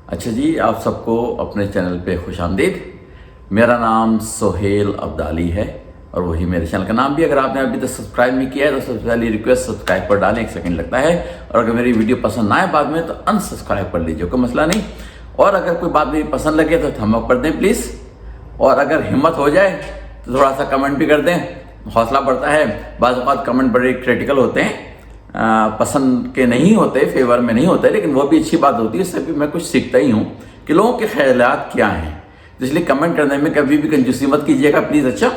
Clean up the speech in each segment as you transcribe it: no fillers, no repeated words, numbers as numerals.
اچھا جی، آپ سب کو اپنے چینل پہ خوش آمدید۔ میرا نام سہیل عبدالی ہے اور وہی میرے چینل کا نام بھی۔ اگر آپ نے ابھی تک سبسکرائب نہیں کیا ہے تو سب سے پہلی ریکویسٹ سبسکرائب پر ڈالیں، 1 سیکنڈ لگتا ہے، اور اگر میری ویڈیو پسند نہ آئے بعد میں تو انسبسکرائب کر لیجیے، کوئی مسئلہ نہیں۔ اور اگر کوئی بات میری پسند لگے تو تھم اپ کر دیں پلیز، اور اگر ہمت ہو جائے تو تھوڑا سا کمنٹ بھی کر دیں، حوصلہ بڑھتا ہے۔ بعض اوقات کمنٹ بڑے کریٹیکل ہوتے ہیں، پسند کے نہیں ہوتے، فیور میں نہیں ہوتے، لیکن وہ بھی اچھی بات ہوتی ہے، اس سے بھی میں کچھ سیکھتا ہی ہوں کہ لوگوں کے خیالات کیا ہیں۔ اس لیے کمنٹ کرنے میں کبھی بھی کنجوسی مت کیجیے گا پلیز۔ اچھا،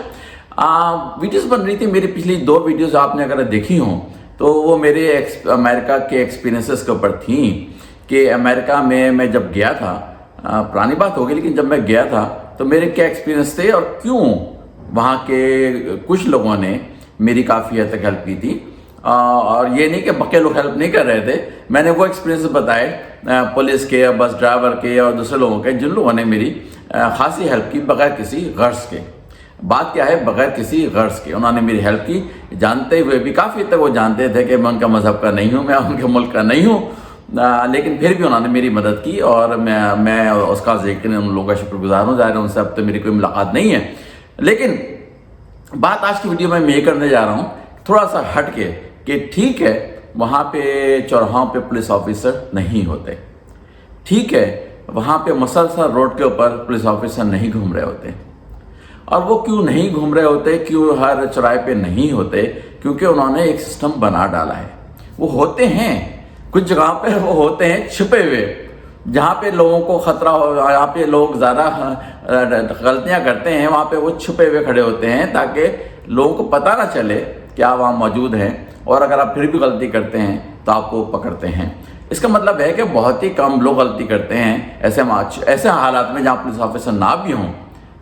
ویڈیوز بن رہی تھی میری، پچھلی 2 ویڈیوز آپ نے اگر دیکھی ہوں تو وہ میرے امریکہ کے ایکسپیرینسز کے اوپر تھیں کہ امریکہ میں جب گیا تھا، پرانی بات ہوگی لیکن جب میں گیا تھا تو میرے کیا ایکسپیرینس تھے اور کیوں وہاں کے کچھ لوگوں نے میری کافی حد تک ہیلپ کی تھی۔ اور یہ نہیں کہ بقیہ لوگ ہیلپ نہیں کر رہے تھے، میں نے وہ ایکسپیرینس بتائے پولیس کے، بس ڈرائیور کے اور دوسرے لوگوں کے، جن لوگوں نے میری خاصی ہیلپ کی بغیر کسی غرض کے۔ بات کیا ہے؟ بغیر کسی غرض کے انہوں نے میری ہیلپ کی، جانتے ہوئے بھی، کافی تک وہ جانتے تھے کہ میں ان کا مذہب کا نہیں ہوں، میں ان کے ملک کا نہیں ہوں، لیکن پھر بھی انہوں نے میری مدد کی اور میں اس کا ذکر ان لوگوں کا شکر گزار ہوں۔ ظاہر ہے ان سے اب تو میری کوئی ملاقات نہیں ہے، لیکن بات آج کی ویڈیو میں یہ کرنے جا رہا ہوں تھوڑا سا ہٹ کے کہ ٹھیک ہے وہاں پہ چوراہوں پہ پولیس آفیسر نہیں ہوتے، ٹھیک ہے وہاں پہ مسلسل روڈ کے اوپر پولیس آفیسر نہیں گھوم رہے ہوتے، اور وہ کیوں نہیں گھوم رہے ہوتے، کیوں ہر چوراہے پہ نہیں ہوتے؟ کیونکہ انہوں نے ایک سسٹم بنا ڈالا ہے۔ وہ ہوتے ہیں کچھ جگہوں پہ، وہ ہوتے ہیں چھپے ہوئے، جہاں پہ لوگوں کو خطرہ ہو، یہاں پہ لوگ زیادہ غلطیاں کرتے ہیں، وہاں پہ وہ چھپے ہوئے کھڑے ہوتے ہیں تاکہ لوگوں کو پتہ نہ چلے کہ آپ وہاں موجود ہیں، اور اگر آپ پھر بھی غلطی کرتے ہیں تو آپ کو پکڑتے ہیں۔ اس کا مطلب ہے کہ بہت ہی کم لوگ غلطی کرتے ہیں ایسے حالات میں جہاں پولیس آفیسر نہ بھی ہوں،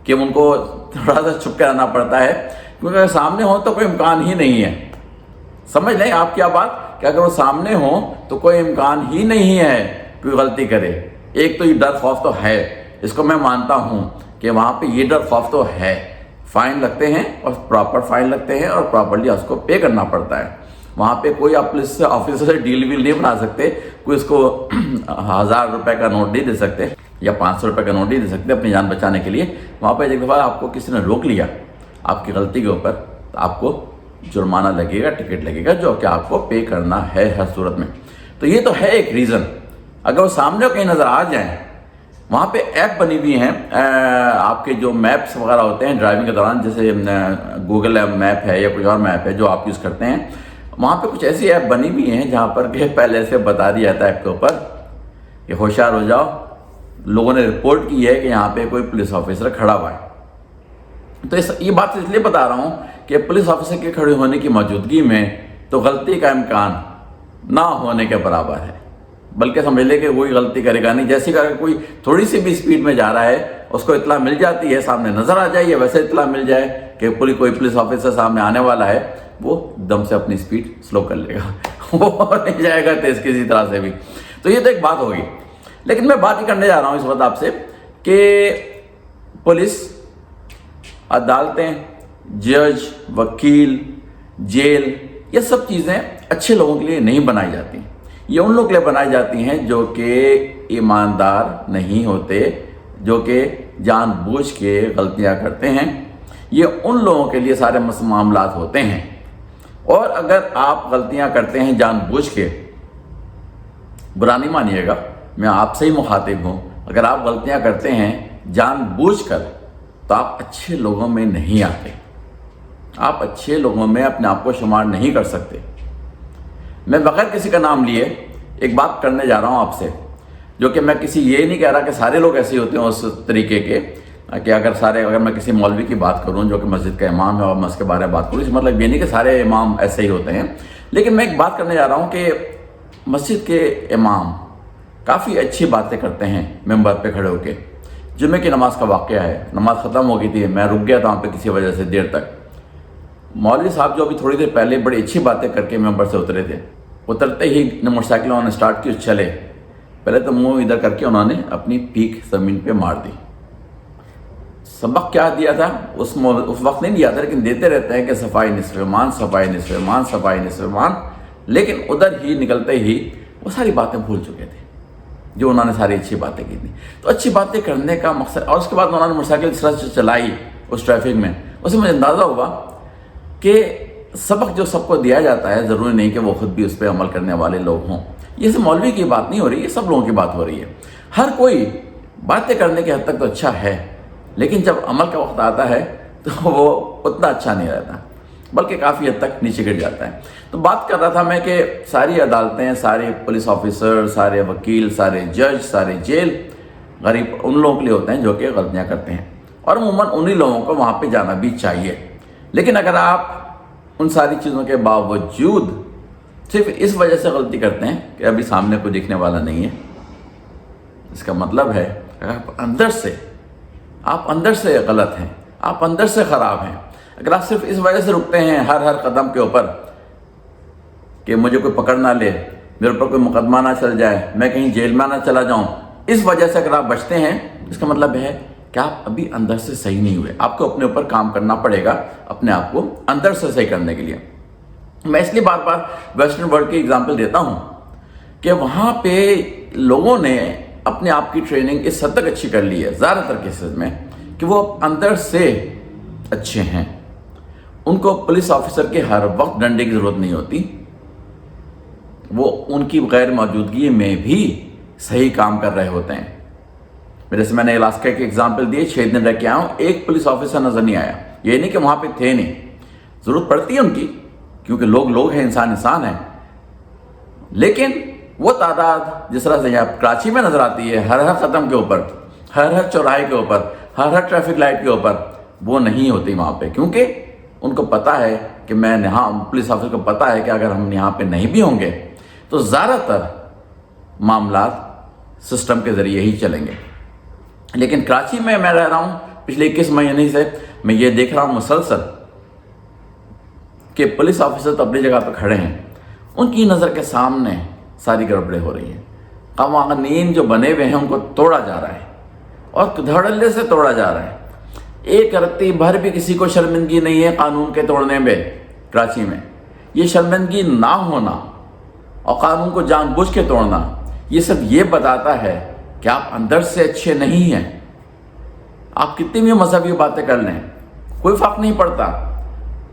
کہ ان کو تھوڑا سا چھپ کے رہنا پڑتا ہے، کیونکہ اگر سامنے ہوں تو کوئی امکان ہی نہیں ہے۔ سمجھ لیں آپ کیا بات، کہ اگر وہ سامنے ہوں تو کوئی امکان ہی نہیں ہے کوئی غلطی کرے۔ ایک تو یہ ڈر خوف تو ہے، اس کو میں مانتا ہوں کہ وہاں پہ یہ ڈر خوف تو ہے، فائن لگتے ہیں اور پراپر فائن لگتے ہیں اور پراپرلی اس کو پے کرنا پڑتا ہے۔ وہاں پہ کوئی آپ پولیس آفیسر سے ڈیل ویل نہیں بنا سکتے، کوئی اس کو 1000 روپے کا نوٹ نہیں دے سکتے یا 500 روپے کا نوٹ نہیں دے سکتے اپنی جان بچانے کے لیے۔ وہاں پہ ایک دفعہ آپ کو کسی نے روک لیا آپ کی غلطی کے اوپر تو آپ کو جرمانہ لگے گا، ٹکٹ لگے گا، جو کہ آپ کو پے کرنا ہے ہر صورت میں۔ تو یہ تو ہے ایک ریزن۔ اگر وہ سامنے کہیں نظر آ جائیں، وہاں پہ ایپ بنی ہوئی ہیں آپ کے جو میپس وغیرہ ہوتے ہیں ڈرائیونگ کے دوران، جیسے گوگل میپ ہے یا کوئی اور میپ ہے جو آپ یوز کرتے ہیں، وہاں پہ کچھ ایسی ایپ بنی ہوئی ہیں جہاں پر کہ پہلے سے بتا دیا جاتا ہے ایپ کے اوپر کہ ہوشیار ہو جاؤ، لوگوں نے رپورٹ کی ہے کہ یہاں پہ کوئی پولیس آفیسر کھڑا ہوا ہے۔ تو یہ بات اس لیے بتا رہا ہوں کہ پولیس آفیسر کے کھڑے ہونے کی موجودگی میں تو غلطی کا امکان نہ ہونے کے برابر ہے، بلکہ سمجھ لے کہ وہی غلطی کرے گا نہیں۔ جیسے کہ اگر کوئی تھوڑی سی بھی سپیڈ میں جا رہا ہے، اس کو اطلاع مل جاتی ہے، سامنے نظر آ جائے، یا ویسے اطلاع مل جائے کہ کوئی پولیس آفیسر سامنے آنے والا ہے، وہ دم سے اپنی سپیڈ سلو کر لے گا، وہ نہیں جائے گا تیز کسی طرح سے بھی۔ تو یہ تو ایک بات ہوگی، لیکن میں بات ہی کرنے جا رہا ہوں اس وقت آپ سے کہ پولیس، عدالتیں، جج، وکیل، جیل، یہ سب چیزیں اچھے لوگوں کے لیے نہیں بنائی جاتی، یہ ان لوگوں کے لیے بنائی جاتی ہیں جو کہ ایماندار نہیں ہوتے، جو کہ جان بوجھ کے غلطیاں کرتے ہیں۔ یہ ان لوگوں کے لیے سارے معاملات ہوتے ہیں، اور اگر آپ غلطیاں کرتے ہیں جان بوجھ کے، برا نہیں مانیے گا، میں آپ سے ہی مخاطب ہوں، اگر آپ غلطیاں کرتے ہیں جان بوجھ کر تو آپ اچھے لوگوں میں نہیں آتے، آپ اچھے لوگوں میں اپنے آپ کو شمار نہیں کر سکتے۔ میں بغیر کسی کا نام لیے ایک بات کرنے جا رہا ہوں آپ سے، جو کہ میں یہ نہیں کہہ رہا کہ سارے لوگ ایسے ہوتے ہیں اس طریقے کے، کہ اگر میں کسی مولوی کی بات کروں جو کہ مسجد کا امام ہے اور میں اس کے بارے میں بات کروں، اس مطلب یہ نہیں کہ سارے امام ایسے ہی ہوتے ہیں، لیکن میں ایک بات کرنے جا رہا ہوں کہ مسجد کے امام کافی اچھی باتیں کرتے ہیں ممبر پہ کھڑے ہو کے۔ جمعہ کی نماز کا واقعہ ہے، نماز ختم ہو گئی تھی، میں رک گیا تھا وہاں پہ کسی وجہ سے دیر تک۔ مولوی صاحب جو ابھی تھوڑی دیر پہلے بڑی اچھی باتیں کر کے ممبر سے اترے تھے، اترتے ہی موٹر سائیکل انہوں نے اسٹارٹ کی، چلے، پہلے تو منہ ادھر کر کے انہوں نے اپنی پیٹھ زمین پہ مار دی۔ سبق کیا دیا تھا اس وقت نہیں دیا تھا، لیکن دیتے رہتے ہیں کہ صفائی نصف ایمان، صفائی نصف ایمان، صفائی نصف ایمان، لیکن ادھر ہی نکلتے ہی وہ ساری باتیں بھول چکے تھے۔ جو انہوں نے ساری اچھی باتیں کی تھیں. تو اچھی باتیں کرنے کا مقصد, اور اس کے بعد انہوں نے موٹر سائیکل اس طرح سے چلائی اس ٹریفک میں, اس سے مجھے اندازہ ہوا کہ سبق جو سب کو دیا جاتا ہے ضروری نہیں کہ وہ خود بھی اس پہ عمل کرنے والے لوگ ہوں. یہ صرف مولوی کی بات نہیں ہو رہی, یہ سب لوگوں کی بات ہو رہی ہے. ہر کوئی باتیں کرنے کے حد تک تو اچھا ہے, لیکن جب عمل کا وقت آتا ہے تو وہ اتنا اچھا نہیں رہتا, بلکہ کافی حد تک نیچے گر جاتا ہے. تو بات کر رہا تھا میں کہ ساری عدالتیں, سارے پولیس آفیسر, سارے وکیل, سارے جج, سارے جیل غریب ان لوگوں کے لیے ہوتے ہیں جو کہ غلطیاں کرتے ہیں, اور عموماً انہی لوگوں کو وہاں پہ جانا بھی چاہیے. لیکن اگر آپ ان ساری چیزوں کے باوجود صرف اس وجہ سے غلطی کرتے ہیں کہ ابھی سامنے کوئی دیکھنے والا نہیں ہے, اس کا مطلب ہے آپ اندر سے غلط ہیں, آپ اندر سے خراب ہیں. اگر آپ صرف اس وجہ سے رکتے ہیں ہر قدم کے اوپر کہ مجھے کوئی پکڑ نہ لے, میرے اوپر کوئی مقدمہ نہ چل جائے, میں کہیں جیل میں نہ چلا جاؤں, اس وجہ سے اگر آپ بچتے ہیں, اس کا مطلب ہے کہ آپ ابھی اندر سے صحیح نہیں ہوئے. آپ کو اپنے اوپر کام کرنا پڑے گا اپنے آپ کو اندر سے صحیح کرنے کے لیے. میں اس لیے بار بار ویسٹرن ورلڈ کی اگزامپل دیتا ہوں کہ وہاں پہ لوگوں نے اپنے آپ کی ٹریننگ اس حد تک اچھی کر لی ہے زیادہ تر کیسز میں کہ وہ اندر سے اچھے ہیں. ان کو پولیس آفیسر کے ہر وقت ڈنڈے کی ضرورت نہیں ہوتی, وہ ان کی غیر موجودگی میں بھی صحیح کام کر رہے ہوتے ہیں. جیسے میں نے الاسکا کی ایگزامپل دی, 6 دن رہ کے آیا ہوں, ایک پولیس آفیسر نظر نہیں آیا. یہ نہیں کہ وہاں پہ تھے نہیں, ضرورت پڑتی ہے ان کی, کیونکہ لوگ ہیں, انسان ہیں, لیکن وہ تعداد جس طرح سے یہاں کراچی میں نظر آتی ہے ہر قدم کے اوپر, ہر چوراہے کے اوپر, ہر ٹریفک لائٹ کے اوپر, وہ نہیں ہوتی وہاں پہ. کیونکہ ان کو پتہ ہے کہ پولیس آفیسر کو پتہ ہے کہ اگر ہم یہاں پہ نہیں بھی ہوں گے تو زیادہ تر معاملات سسٹم کے ذریعے ہی چلیں گے. لیکن کراچی میں رہ رہا ہوں پچھلے 21 مہینے سے, میں یہ دیکھ رہا ہوں مسلسل کہ پولیس آفیسر تو اپنی جگہ پہ کھڑے ہیں, ان کی نظر کے سامنے ساری گڑبڑیں ہو رہی ہیں. قوانین جو بنے ہوئے ہیں ان کو توڑا جا رہا ہے, اور دھڑلے سے توڑا جا رہا ہے. ایک رتی بھر بھی کسی کو شرمندگی نہیں ہے قانون کے توڑنے میں. کراچی میں یہ شرمندگی نہ ہونا اور قانون کو جان بوجھ کے توڑنا, یہ سب یہ بتاتا ہے کہ آپ اندر سے اچھے نہیں ہیں. آپ کتنی بھی مذہبی باتیں کر لیں, کوئی فرق نہیں پڑتا,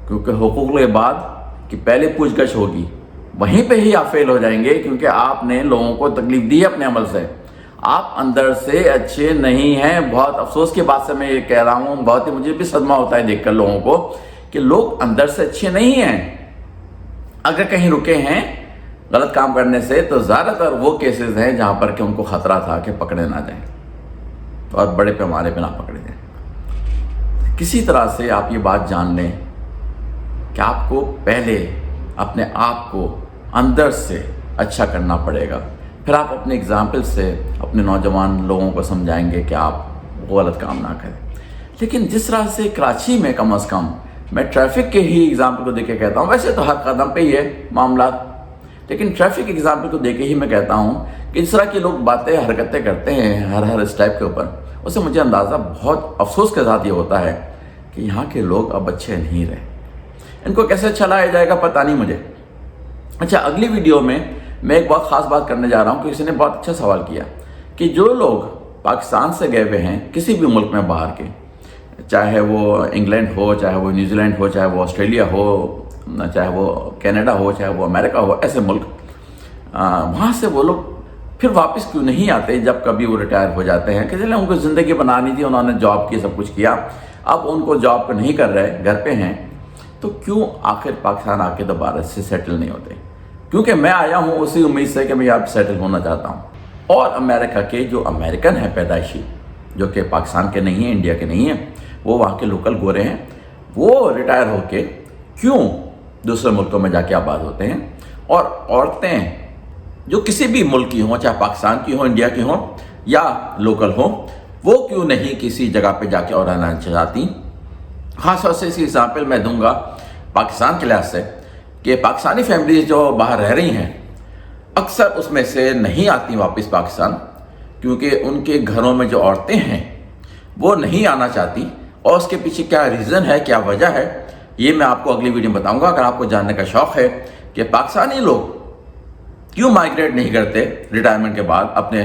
کیونکہ حقوق العباد کی پہلے پوچھ گچھ ہوگی, وہیں پہ ہی آپ فیل ہو جائیں گے, کیونکہ آپ نے لوگوں کو تکلیف دی ہے اپنے عمل سے. آپ اندر سے اچھے نہیں ہیں. بہت افسوس کی بات سے میں یہ کہہ رہا ہوں, بہت ہی مجھے بھی صدمہ ہوتا ہے دیکھ کر لوگوں کو کہ لوگ اندر سے اچھے نہیں ہیں. اگر کہیں رکے ہیں غلط کام کرنے سے تو زیادہ تر وہ کیسز ہیں جہاں پر کہ ان کو خطرہ تھا کہ پکڑے نہ جائیں, اور بڑے پیمانے پہ نہ پکڑے جائیں. کسی طرح سے آپ یہ بات جان لیں کہ آپ کو پہلے اپنے آپ کو اندر سے اچھا کرنا پڑے گا, پھر آپ اپنے اگزامپل سے اپنے نوجوان لوگوں کو سمجھائیں گے کہ آپ غلط کام نہ کریں. لیکن جس طرح سے کراچی میں کم از کم میں ٹریفک کے ہی اگزامپل کو دیکھ کے کہتا ہوں, ویسے تو ہر قدم پہ ہی ہے معاملات, لیکن ٹریفک اگزامپل کو دیکھ کے ہی میں کہتا ہوں کہ اس طرح کے لوگ باتیں حرکتیں کرتے ہیں ہر اسٹیپ کے اوپر, اس سے مجھے اندازہ بہت افسوس کے ساتھ یہ ہوتا ہے کہ یہاں کے لوگ اب اچھے نہیں رہے. ان کو کیسے اچھا لایا جائے گا پتہ نہیں مجھے. اچھا, اگلی ویڈیو میں ایک بہت خاص بات کرنے جا رہا ہوں کہ کسی نے بہت اچھا سوال کیا کہ جو لوگ پاکستان سے گئے ہوئے ہیں کسی بھی ملک میں باہر کے, چاہے وہ انگلینڈ ہو, چاہے وہ نیوزی لینڈ ہو, چاہے وہ آسٹریلیا ہو, چاہے وہ کینیڈا ہو, چاہے وہ امریکہ ہو, ایسے ملک, وہاں سے وہ لوگ پھر واپس کیوں نہیں آتے جب کبھی وہ ریٹائر ہو جاتے ہیں؟ کہ چلیں ان کو زندگی بنانی تھی, انہوں نے جاب کی, سب کچھ کیا, اب ان کو جاب پہ نہیں کر رہے, گھر پہ ہیں, تو کیوں آخر پاکستان آ کے دوبارہ سے سیٹل نہیں ہوتے؟ کیونکہ میں آیا ہوں اسی امید سے کہ میں یہاں پہ سیٹل ہونا چاہتا ہوں. اور امریکہ کے جو امریکن ہیں پیدائشی, جو کہ پاکستان کے نہیں ہیں, انڈیا کے نہیں ہیں, وہ وہاں کے لوکل گورے ہیں, وہ ریٹائر ہو کے کیوں دوسرے ملکوں میں جا کے آباد ہوتے ہیں؟ اور عورتیں جو کسی بھی ملک کی ہوں, چاہے پاکستان کی ہوں, انڈیا کی ہوں یا لوکل ہوں, وہ کیوں نہیں کسی جگہ پہ جا کے اور رہنا چاہتی؟ خاص طور سے اس کی ایگزامپل میں دوں گا پاکستان کے لحاظ سے کہ پاکستانی فیملیز جو باہر رہ رہی ہیں اکثر اس میں سے نہیں آتی واپس پاکستان, کیونکہ ان کے گھروں میں جو عورتیں ہیں وہ نہیں آنا چاہتی, اور اس کے پیچھے کیا ریزن ہے, کیا وجہ ہے, یہ میں آپ کو اگلی ویڈیو میں بتاؤں گا. اگر آپ کو جاننے کا شوق ہے کہ پاکستانی لوگ کیوں مائیگریٹ نہیں کرتے ریٹائرمنٹ کے بعد اپنے